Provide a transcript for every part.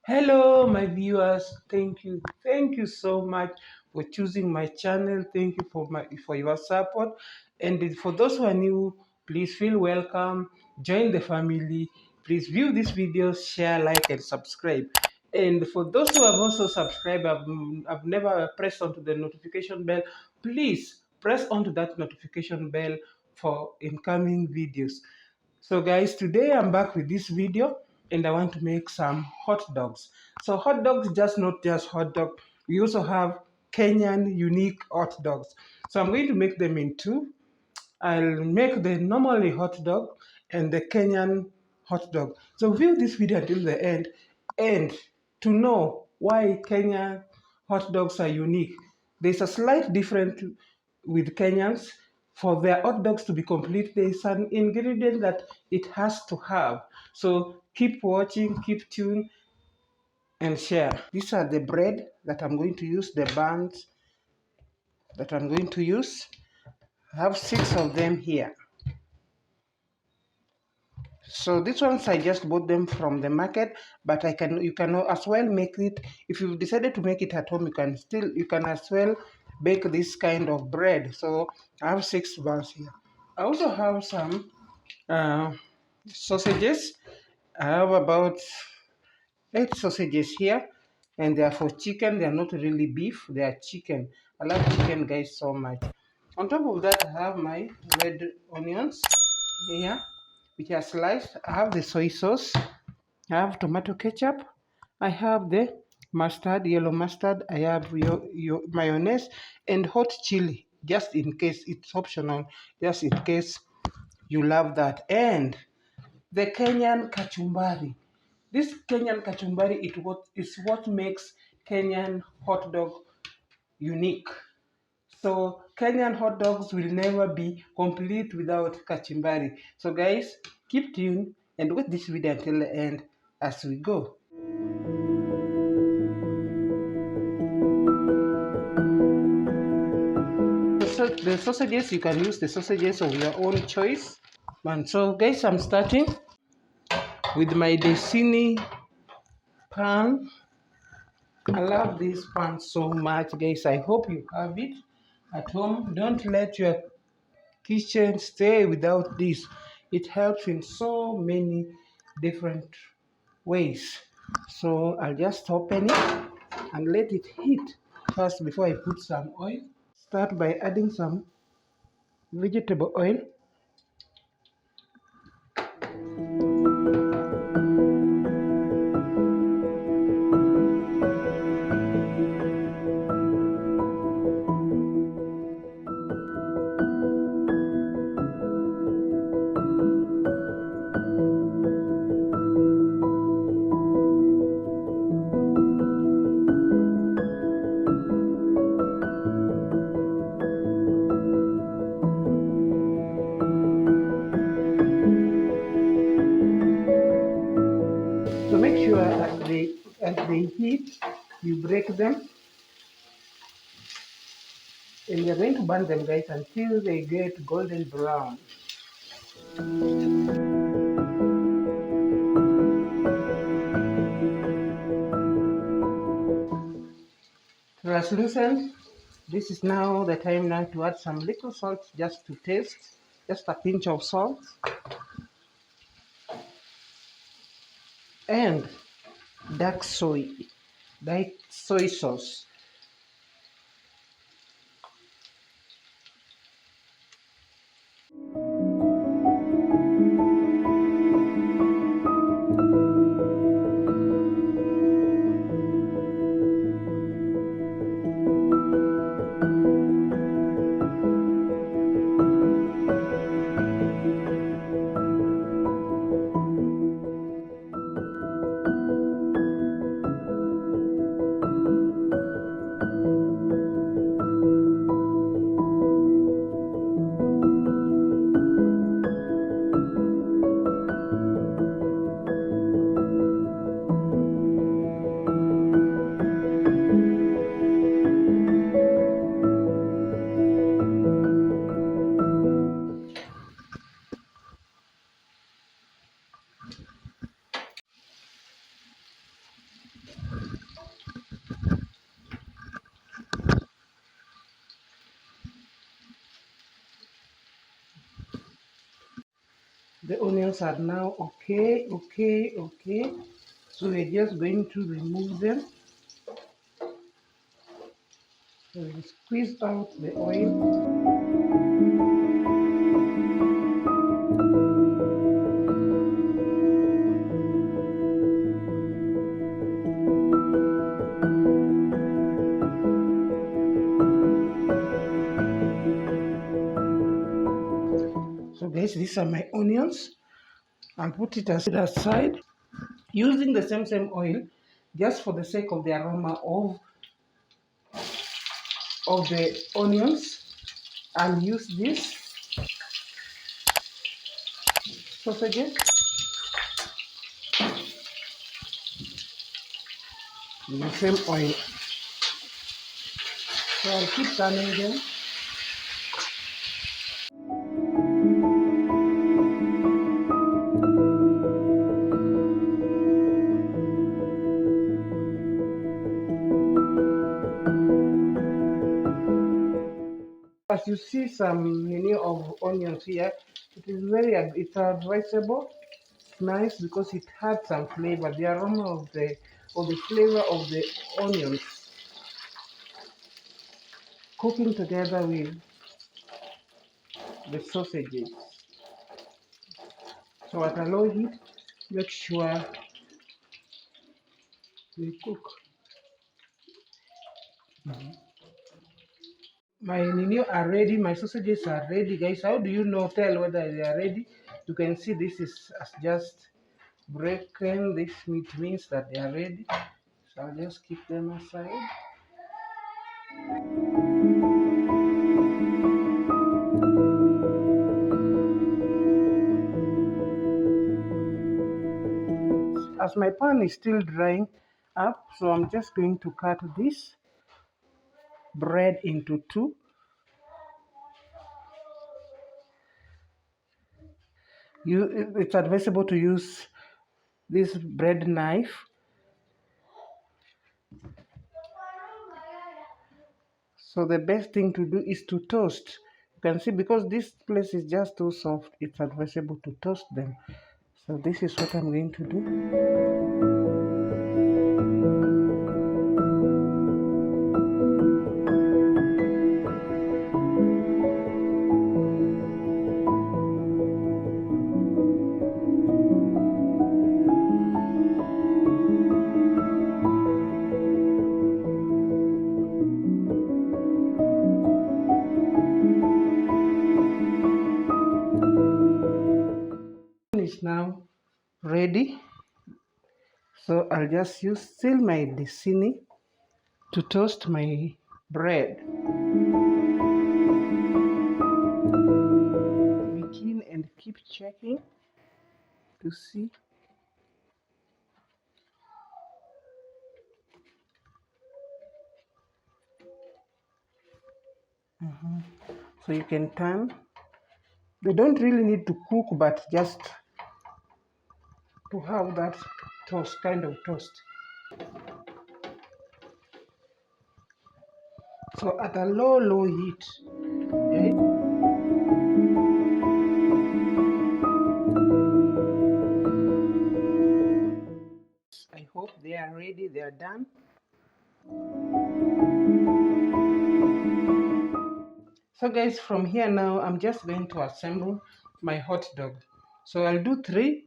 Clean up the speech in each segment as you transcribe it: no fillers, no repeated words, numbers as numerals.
Hello, my viewers. Thank you so much for choosing my channel. Thank you for your support. And for those who are new, please feel welcome. Join the family. Please view these videos, share, like, and subscribe. And for those who have also subscribed, I've never pressed onto the notification bell. Please press onto that notification bell for incoming videos. So guys, today I'm back with this video and I want to make some hot dogs. So hot dogs, just not just hot dog. We also have Kenyan unique hot dogs. So I'm going to make them in two. I'll make the normally hot dog and the Kenyan hot dog. So view this video until the end and to know why Kenyan hot dogs are unique. There's a slight difference with Kenyans. For their hot dogs to be complete, there is an ingredient that it has to have. So keep watching, keep tuned, and share. These are the bread that I'm going to use, the buns that I'm going to use. I have 6 of them here. So these ones I just bought them from the market, but you can as well make it. If you've decided to make it at home, you can as well bake this kind of bread. So I have 6 buns here. I also have some uh, sausages. I have about 8 sausages here, and they are for chicken. They are not really beef, they are chicken. I love chicken, guys, so much. On top of that, I have my red onions here, which are sliced. I have the soy sauce. I have tomato ketchup. I have the mustard, yellow mustard. I have your mayonnaise and hot chili, just in case. It's optional, just in case you love that. And the Kenyan kachumbari. This Kenyan kachumbari is what makes Kenyan hot dog unique. So Kenyan hot dogs will never be complete without kachumbari. So guys, keep tuned and watch this video until the end as we go. So the sausages, you can use the sausages of your own choice. And so guys, I'm starting with my Decini pan. I love this pan so much, guys. I hope you have it at home. Don't let your kitchen stay without this. It helps in so many different ways. So I'll just open it and let it heat first before I put some oil. Start by adding some vegetable oil. So make sure as they heat, you break them, and you're going to burn them, guys, until they get golden brown. Translucent. This is now the time now to add some little salt just to taste, just a pinch of salt, and dark soy sauce. The onions are now okay. So we're just going to remove them. So we squeeze out the oil. So guys, these are my onions. And put it aside using the same oil, just for the sake of the aroma of the onions. I'll use this sausages in the same oil. So I'll keep turning them. As you see some menu of onions here, it's advisable, nice because it had some flavor. The aroma of the flavor of the onions cooking together with the sausages. So at a low heat, make sure we cook. My nino are ready, my sausages are ready, guys. How do you tell whether they are ready? You can see this is just broken. This means that they are ready. So I'll just keep them aside. As my pan is still drying up, so I'm just going to cut this bread into two. It's advisable to use this bread knife. So the best thing to do is to toast. You can see because this place is just too soft, it's advisable to toast them. So this is what I'm going to do. Is now ready, so I'll just use still my Dicini to toast my bread. Begin and keep checking to see. So you can turn. They don't really need to cook, but just to have that kind of toast. So at a low heat, okay? I hope they are ready, they are done. So guys, from here now, I'm just going to assemble my hot dog. So I'll do 3,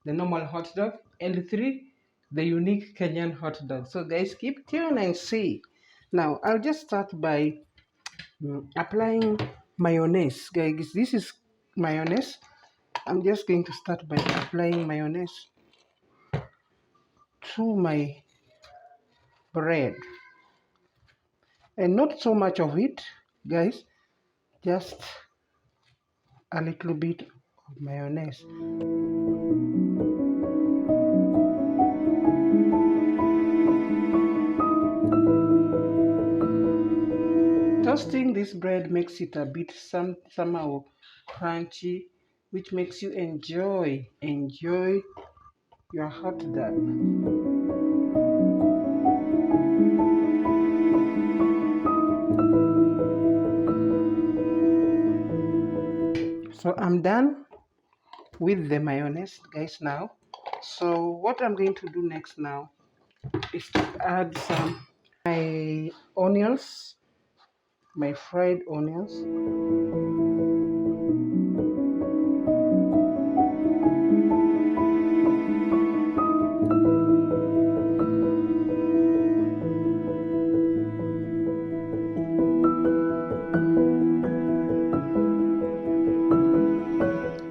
the normal hot dog, and 3, the unique Kenyan hot dog. So guys, keep tuned and see. Now, I'll just start by applying mayonnaise. Guys, this is mayonnaise. I'm just going to start by applying mayonnaise to my bread. And not so much of it, guys. Just a little bit of mayonnaise. Toasting this bread makes it a bit somehow crunchy, which makes you enjoy your hot dog. So I'm done with the mayonnaise, guys, now. So what I'm going to do next now is to add some my onions, my fried onions.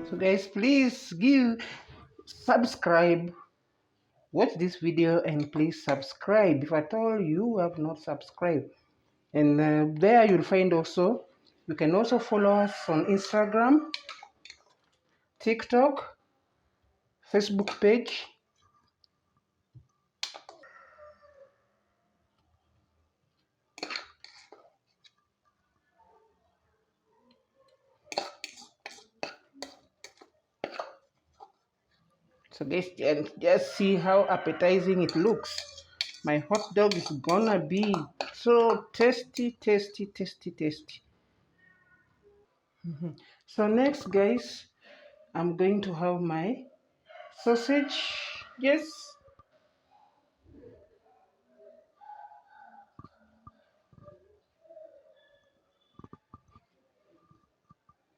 So guys, please subscribe, watch this video, and please subscribe if at all you have not subscribed. And there you'll find also, you can also follow us on Instagram, TikTok, Facebook page. So guys, just see how appetizing it looks. My hot dog is gonna be so tasty, tasty, tasty, tasty. So next, guys, I'm going to have my sausage. Yes,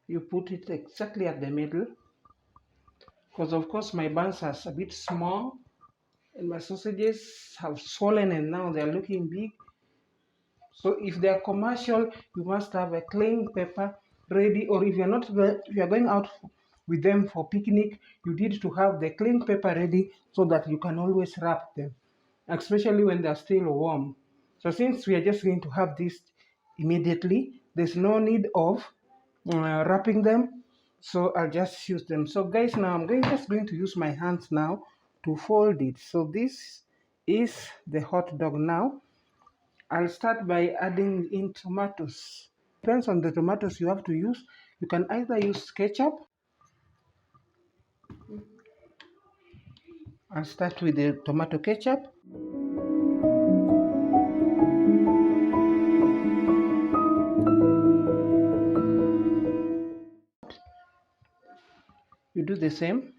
you put it exactly at the middle, because of course my buns are a bit small and my sausages have swollen and now they're looking big. So if they are commercial, you must have a clean paper ready, or if you're not, if you're going out with them for picnic, you need to have the clean paper ready so that you can always wrap them, especially when they're still warm. So since we are just going to have this immediately, there's no need of wrapping them. So I'll just use them. So guys, now I'm just going to use my hands now to fold it. So this is the hot dog now. I'll start by adding in tomatoes. Depends on the tomatoes you have to use. You can either use ketchup. I'll start with the tomato ketchup. You do the same.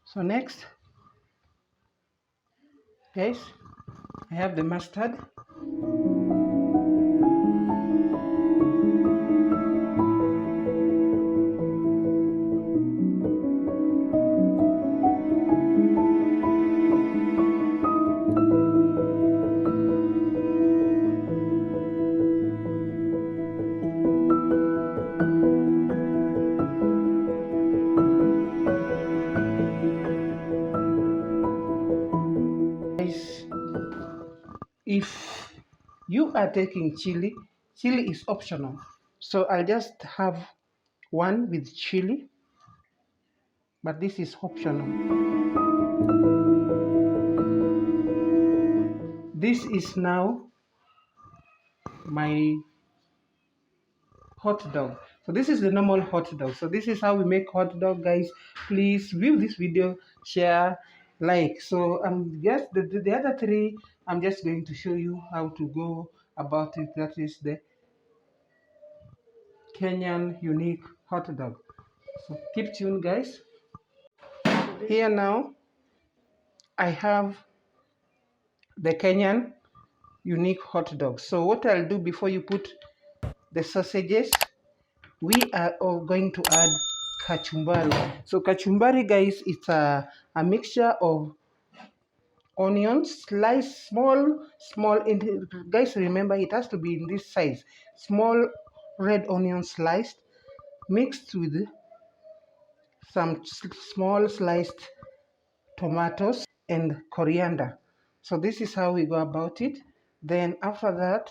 So next, guys, I have the mustard. Guys, if you are taking chili, chili is optional. So I'll just have one with chili, but this is optional. This is now my hot dog. So this is the normal hot dog. So this is how we make hot dog, guys. Please view this video, share, like. So I'm just the other three, I'm just going to show you how to go about it. That is the Kenyan unique hot dog. So keep tuned, guys. Here now I have the Kenyan unique hot dog. So what I'll do before you put the sausages, we are all going to add kachumbari. So kachumbari, guys, it's a mixture of onions sliced small guys, remember it has to be in this size, small red onion sliced, mixed with some small sliced tomatoes and coriander. So this is how we go about it. Then after that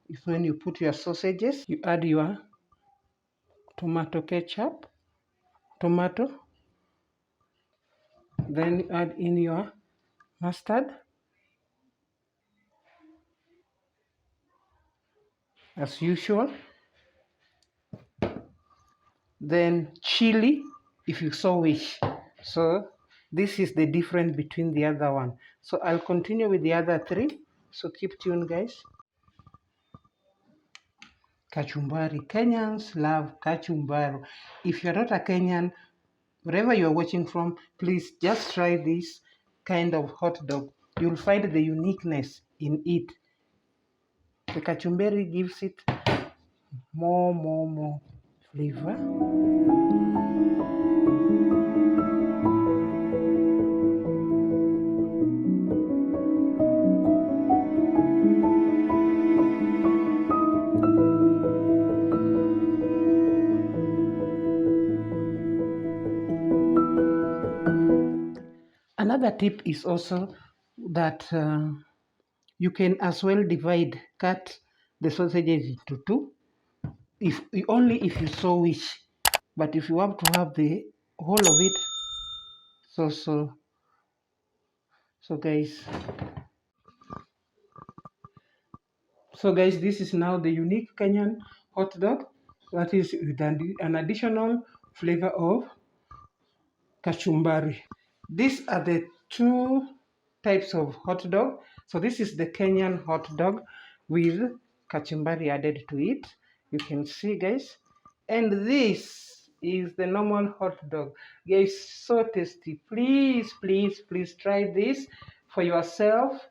is when you put your sausages, you add your tomato ketchup, tomato, then you add in your mustard as usual, then chili if you so wish. So This is the difference between the other one. So I'll continue with the other three. So keep tuned, guys. Kachumbari. Kenyans love kachumbari. If you're not a Kenyan, wherever you're watching from, please just try this kind of hot dog. You'll find the uniqueness in it. The kachumbari gives it more flavor. Another tip is also that you can as well cut the sausages into two, if only if you so wish. But if you want to have the whole of it, so guys. So guys, this is now the unique Kenyan hot dog that is with an additional flavor of kachumbari. These are the two types of hot dog. So this is the Kenyan hot dog with kachumbari added to it. You can see, guys. And this is the normal hot dog. Guys, so tasty. Please try this for yourself.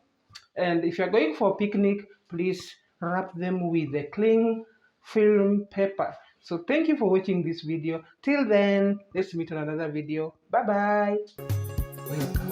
And if you're going for a picnic, please wrap them with a cling film paper. So thank you for watching this video. Till then, let's meet on another video. Bye bye. Welcome.